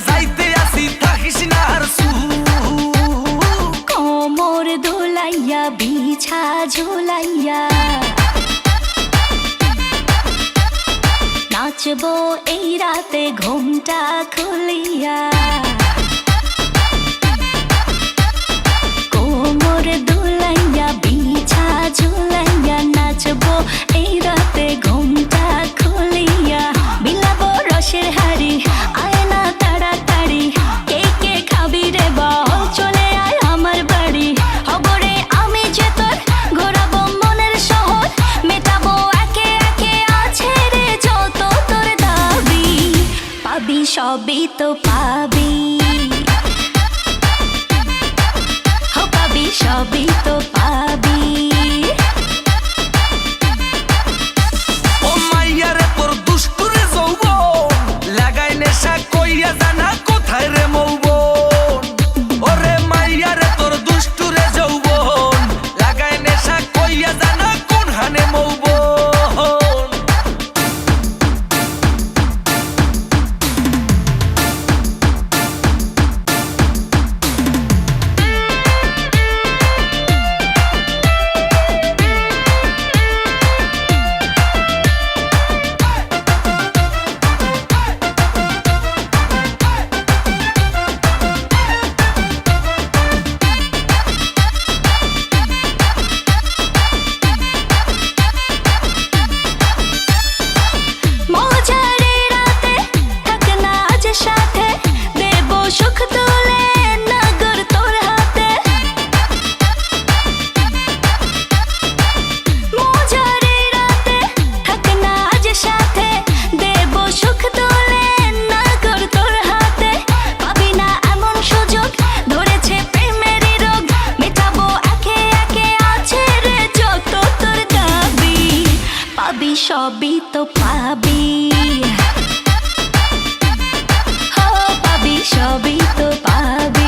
যাইতে আসি থাকিস না আর কোমর দোলাইয়া বিছা ঝোলাইয়া নাচবো এই রাতে ঘুমটা খুলিয়া কোমর দোলাইয়া বিছা ঝোলাইয়া নাচবো এই রাতে ঘুমটা খুলিয়া বিলাবো রসের হাড়ি আয় না তাড়াতাড়ি কে কে খাবি রে বল চলে আয় আমার বাড়ি হবরে আমি যে তোর ঘোরাবো মনের শহর মেটাবো একে একে আছে রে যত তোর দাবি পাবি সবই তো পাবি পাবি সবই তো পাবি ও মাইয়ারে তোর দুষ্টুরে যৌবন লাগাই নেশা কইয়া জানা কোথায় রে মৌবন ওরে মাইয়ারে তোর দুষ্টুরে যৌবন লাগাই নেশা কইয়া জানা কোন হানে মৌবন সবই তো পাবি পাবি সবই তো পাবি